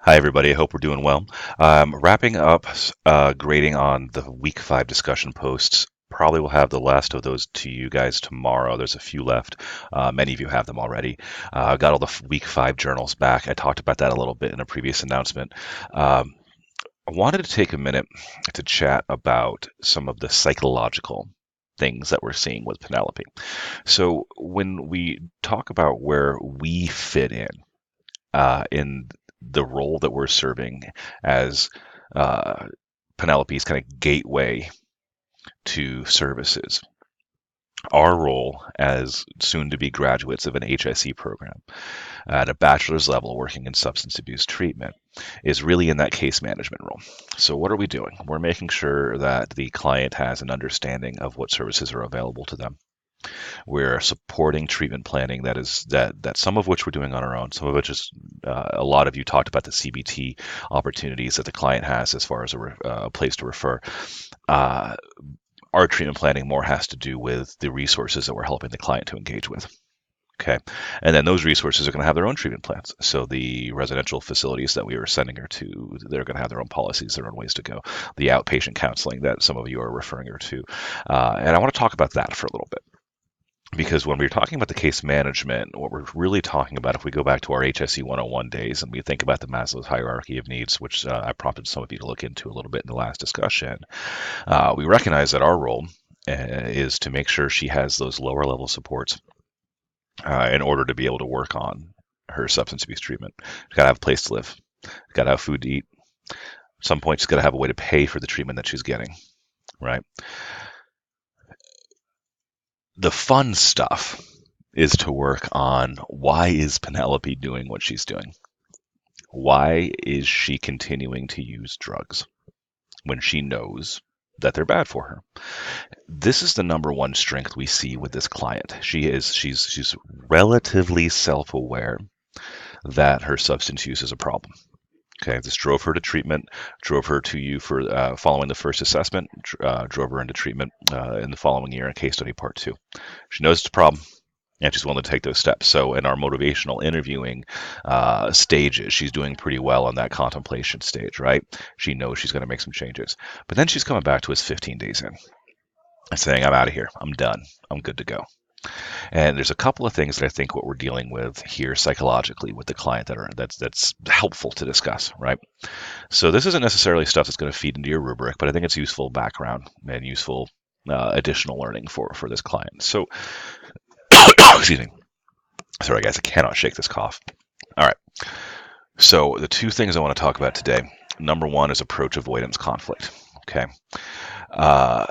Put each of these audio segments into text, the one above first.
Hi, everybody. I hope we're doing well. Wrapping up grading on the week 5 discussion posts. Probably will have the last of those to you guys tomorrow. There's a few left. Many of you have them already. Got all the week 5 journals back. I talked about that a little bit in a previous announcement. I wanted to take a minute to chat about some of the psychological things that we're seeing with Penelope. So, when we talk about where we fit in the role that we're serving as uh, Penelope's kind of gateway to services. Our role as soon to be graduates of an HSE program at a bachelor's level working in substance abuse treatment is really in that case management role. So, what are we doing? We're making sure that the client has an understanding of what services are available to them. We're supporting treatment planning that some of which we're doing on our own, some of which is a lot of you talked about the CBT opportunities that the client has as far as a place to refer. Uh, our treatment planning more has to do with the resources that we're helping the client to engage with. Okay. And then those resources are going to have their own treatment plans. So the residential facilities that we were sending her to, they're going to have their own policies, their own ways to go. The outpatient counseling that some of you are referring her to. And I want to talk about that for a little bit. Because when we're talking about the case management, what we're really talking about, if we go back to our HSE 101 days and we think about the Maslow's hierarchy of needs, which I prompted some of you to look into a little bit in the last discussion, we recognize that our role is to make sure she has those lower level supports in order to be able to work on her substance abuse treatment. She's got to have a place to live, she's got to have food to eat. At some point, she's got to have a way to pay for the treatment that she's getting, right? The fun stuff is to work on why is Penelope doing what she's doing? Why is she continuing to use drugs when she knows that they're bad for her? This is the number one strength we see with this client. She's relatively self-aware that her substance use is a problem. Okay, this drove her to treatment, drove her to you for following the first assessment, drove her into treatment in the following year in case study part 2. She knows it's a problem, and she's willing to take those steps. So in our motivational interviewing stages, she's doing pretty well on that contemplation stage, right? She knows she's going to make some changes. But then she's coming back to us 15 days in and saying, I'm out of here. I'm done. I'm good to go. And there's a couple of things that I think what we're dealing with here psychologically with the client that's helpful to discuss, right? So this isn't necessarily stuff that's going to feed into your rubric, but I think it's useful background and useful additional learning for this client. So, excuse me. Sorry, guys, I cannot shake this cough. All right. So the two things I want to talk about today. Number one is approach avoidance conflict. Okay. Uh,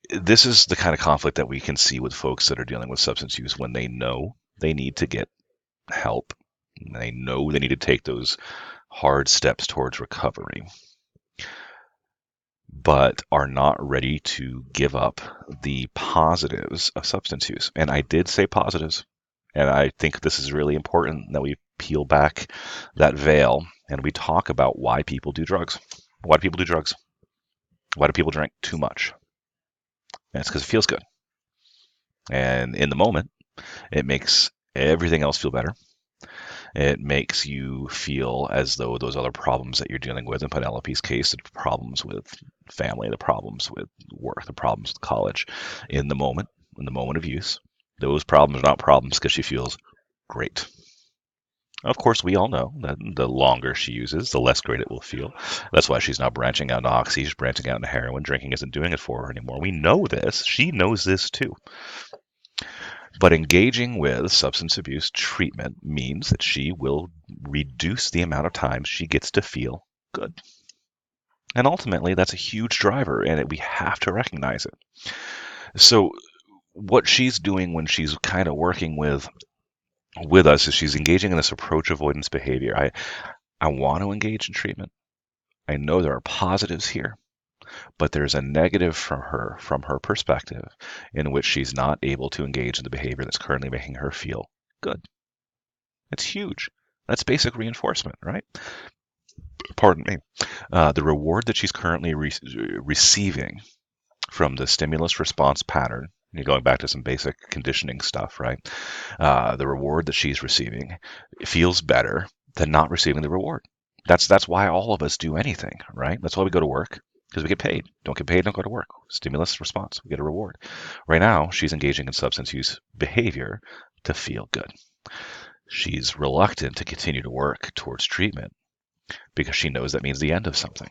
this is the kind of conflict that we can see with folks that are dealing with substance use when they know they need to get help. They know they need to take those hard steps towards recovery, but are not ready to give up the positives of substance use. And I did say positives. And I think this is really important that we peel back that veil and we talk about why people do drugs. Why do people do drugs? Why do people drink too much? And it's because it feels good. And in the moment, it makes everything else feel better. It makes you feel as though those other problems that you're dealing with, in Penelope's case, the problems with family, the problems with work, the problems with college, in the moment of use, those problems are not problems because she feels great. Of course, we all know that the longer she uses, the less great it will feel. That's why she's now branching out into oxy, she's branching out into heroin. Drinking isn't doing it for her anymore. We know this. She knows this too. But engaging with substance abuse treatment means that she will reduce the amount of time she gets to feel good. And ultimately, that's a huge driver, and we have to recognize it. So, what she's doing when she's kind of working with us is she's engaging in this approach avoidance behavior. I want to engage in treatment. I know there are positives here, but there's a negative from her perspective in which she's not able to engage in the behavior that's currently making her feel good. It's huge. That's basic reinforcement, right? Pardon me. The reward that she's currently receiving from the stimulus response pattern, you're going back to some basic conditioning stuff, right? The reward that she's receiving feels better than not receiving the reward. That's why all of us do anything, right? That's why we go to work, because we get paid. Don't get paid, don't go to work. Stimulus response, we get a reward. Right now, she's engaging in substance use behavior to feel good. She's reluctant to continue to work towards treatment because she knows that means the end of something.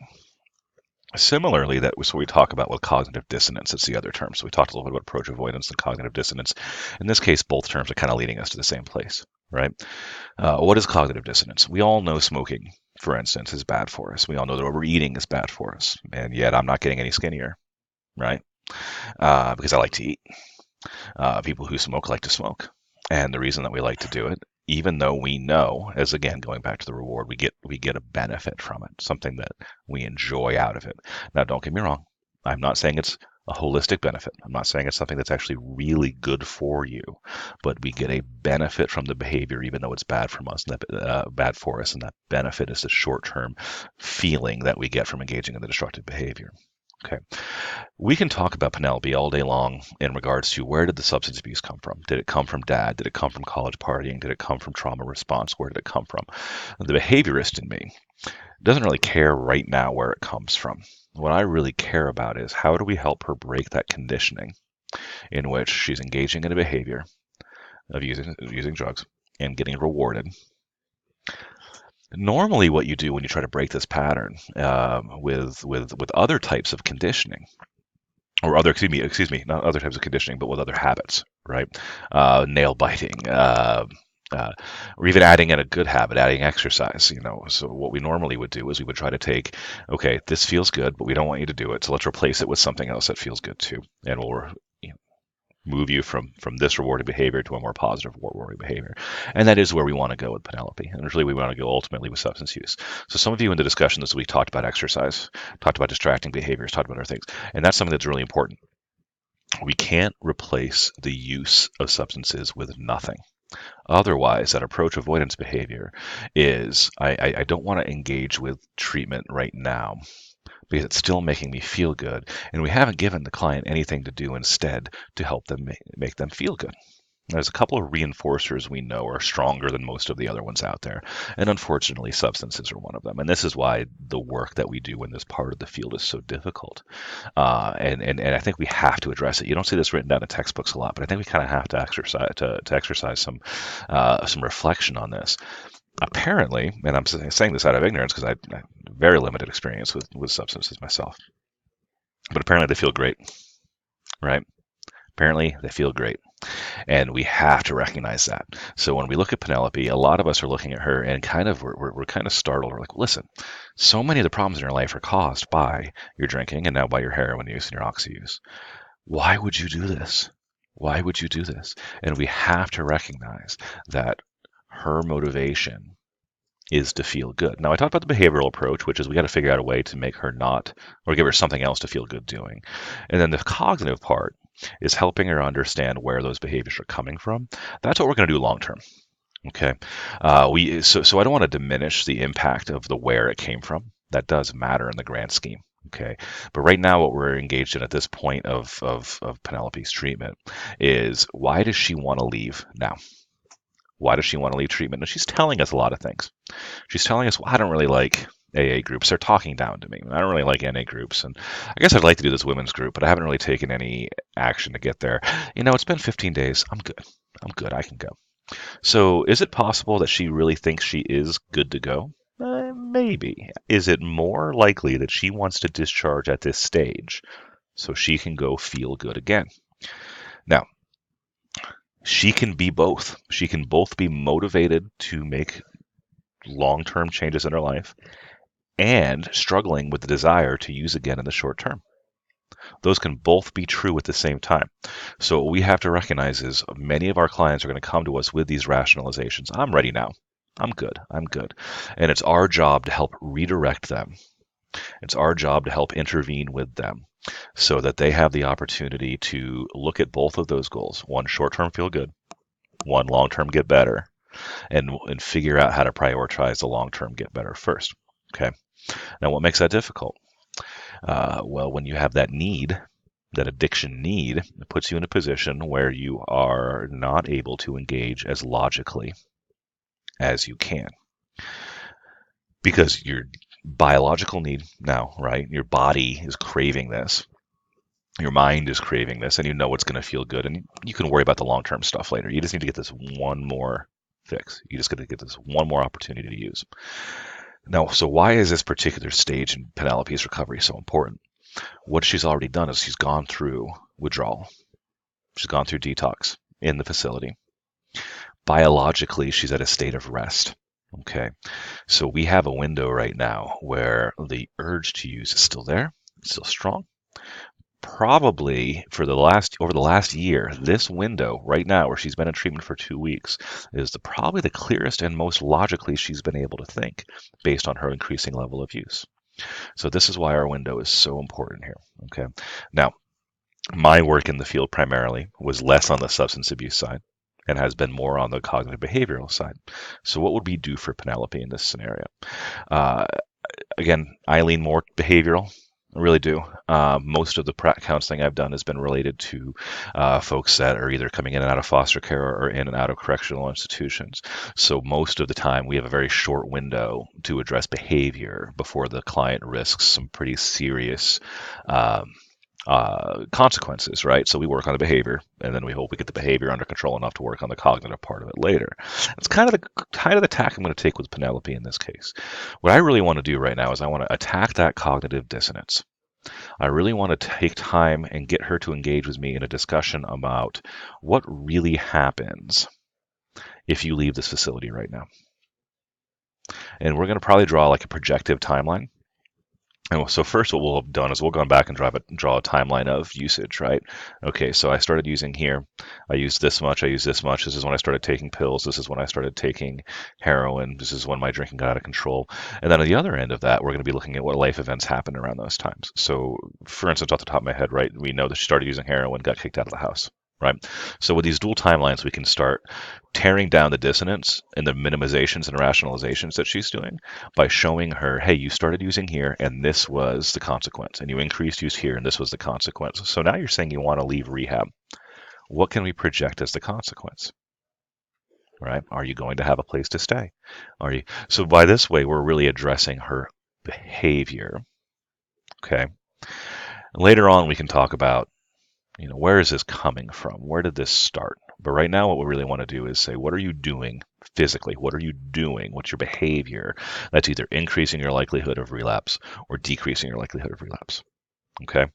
Similarly, that was what we talk about with cognitive dissonance. It's the other term. So we talked a little bit about approach avoidance and cognitive dissonance. In this case, both terms are kind of leading us to the same place, right? What is cognitive dissonance? We all know smoking, for instance, is bad for us. We all know that overeating is bad for us, and yet I'm not getting any skinnier, right? Because I like to eat. People who smoke like to smoke, and the reason that we like to do it, even though we know, as again going back to the reward, we get a benefit from it, something that we enjoy out of it. Now, don't get me wrong. I'm not saying it's a holistic benefit. I'm not saying it's something that's actually really good for you, but we get a benefit from the behavior, even though it's bad from us, bad for us, and that benefit is the short-term feeling that we get from engaging in the destructive behavior. Okay. We can talk about Penelope all day long in regards to where did the substance abuse come from? Did it come from dad? Did it come from college partying? Did it come from trauma response? Where did it come from? The behaviorist in me doesn't really care right now where it comes from. What I really care about is how do we help her break that conditioning in which she's engaging in a behavior of using drugs and getting rewarded. Normally, what you do when you try to break this pattern with other types of conditioning, or other, excuse me, not other types of conditioning, but with other habits, right? Nail biting, or even adding in a good habit, adding exercise, you know. So what we normally would do is we would try to take, okay, this feels good, but we don't want you to do it, so let's replace it with something else that feels good too, and we'll move you from this rewarding behavior to a more positive rewarding behavior. And that is where we want to go with Penelope. And really we want to go ultimately with substance use. So some of you in the discussion this week talked about exercise, talked about distracting behaviors, talked about other things. And that's something that's really important. We can't replace the use of substances with nothing. Otherwise, that approach avoidance behavior is, I don't want to engage with treatment right now because it's still making me feel good, and we haven't given the client anything to do instead to help them make them feel good. There's a couple of reinforcers we know are stronger than most of the other ones out there, and unfortunately, substances are one of them. And this is why the work that we do in this part of the field is so difficult. And I think we have to address it. You don't see this written down in textbooks a lot, but I think we kind of have to exercise some reflection on this. Apparently, and I'm saying this out of ignorance because I have very limited experience with substances myself, but apparently they feel great, right? Apparently they feel great. And we have to recognize that. So when we look at Penelope, a lot of us are looking at her and we're kind of startled. We're like, listen, so many of the problems in your life are caused by your drinking and now by your heroin use and your oxy use. Why would you do this? Why would you do this? And we have to recognize that her motivation is to feel good. Now, I talked about the behavioral approach, which is we got to figure out a way to make her not, or give her something else to feel good doing. And then the cognitive part is helping her understand where those behaviors are coming from. That's what we're going to do long term. Okay. So I don't want to diminish the impact of the where it came from. That does matter in the grand scheme. Okay. But right now, what we're engaged in at this point of Penelope's treatment is why does she want to leave now? Why does she want to leave treatment? And she's telling us a lot of things. She's telling us, well, I don't really like AA groups. They're talking down to me. I don't really like NA groups. And I guess I'd like to do this women's group, but I haven't really taken any action to get there. You know, it's been 15 days. I'm good. I'm good. I can go. So is it possible that she really thinks she is good to go? Maybe. Is it more likely that she wants to discharge at this stage so she can go feel good again? Now, she can be both. She can both be motivated to make long-term changes in her life and struggling with the desire to use again in the short term. Those can both be true at the same time. So what we have to recognize is many of our clients are going to come to us with these rationalizations. I'm ready now. I'm good. I'm good. And it's our job to help redirect them. It's our job to help intervene with them so that they have the opportunity to look at both of those goals. One, short-term feel good. One, long-term get better. And figure out how to prioritize the long-term get better first. Okay. Now, what makes that difficult? Well, when you have that need, that addiction need, it puts you in a position where you are not able to engage as logically as you can. because your biological need now, right? Your body is craving this. Your mind is craving this, and you know it's going to feel good, and you can worry about the long-term stuff later. You just need to get this one more fix. You just got to get this one more opportunity to use. Now, so why is this particular stage in Penelope's recovery so important? What she's already done is she's gone through withdrawal. She's gone through detox in the facility. Biologically, she's at a state of rest. Okay, so we have a window right now where the urge to use is still there, it's still strong. Probably over the last year, this window right now, where she's been in treatment for 2 weeks, is probably the clearest and most logically she's been able to think, based on her increasing level of use. So this is why our window is so important here. Okay, now my work in the field primarily was less on the substance abuse side and has been more on the cognitive behavioral side. So what would we do for Penelope in this scenario? Uh, Again, I lean more behavioral. I really do. Most of the counseling I've done has been related to folks that are either coming in and out of foster care or in and out of correctional institutions. So most of the time, we have a very short window to address behavior before the client risks some pretty serious um, consequences, right? So we work on the behavior, and then we hope we get the behavior under control enough to work on the cognitive part of it later. It's kind of the tack I'm going to take with Penelope in this case. What I really want to do right now is I want to attack that cognitive dissonance. I really want to take time and get her to engage with me in a discussion about what really happens if you leave this facility right now. And we're going to probably draw like a projective timeline. And so first, what we'll have done is we'll go back and draw a timeline of usage, right? Okay, so I started using here. I used this much. I used this much. This is when I started taking pills. This is when I started taking heroin. This is when my drinking got out of control. And then at the other end of that, we're going to be looking at what life events happened around those times. So, for instance, off the top of my head, right, we know that she started using heroin, got kicked out of the house. Right. So with these dual timelines, we can start tearing down the dissonance and the minimizations and rationalizations that she's doing by showing her, hey, you started using here and this was the consequence, and you increased use here and this was the consequence. So now you're saying you want to leave rehab. What can we project as the consequence? Right? Are you going to have a place to stay? Are you? So by this way, we're really addressing her behavior. Okay. Later on, we can talk about, where is this coming from? Where did this start? But right now, what we really want to do is say, what are you doing physically? What are you doing? What's your behavior that's either increasing your likelihood of relapse or decreasing your likelihood of relapse? Okay.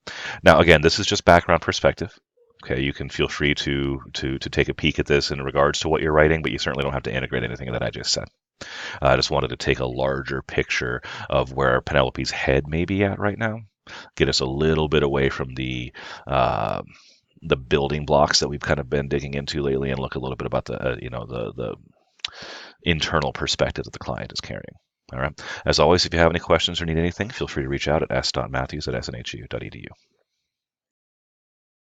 Now, again, this is just background perspective. Okay, you can feel free to take a peek at this in regards to what you're writing, but you certainly don't have to integrate anything that I just said. I just wanted to take a larger picture of where Penelope's head may be at right now, get us a little bit away from the building blocks that we've kind of been digging into lately, and look a little bit about the internal perspective that the client is carrying. All right. As always, if you have any questions or need anything, feel free to reach out at s.matthews@snhu.edu.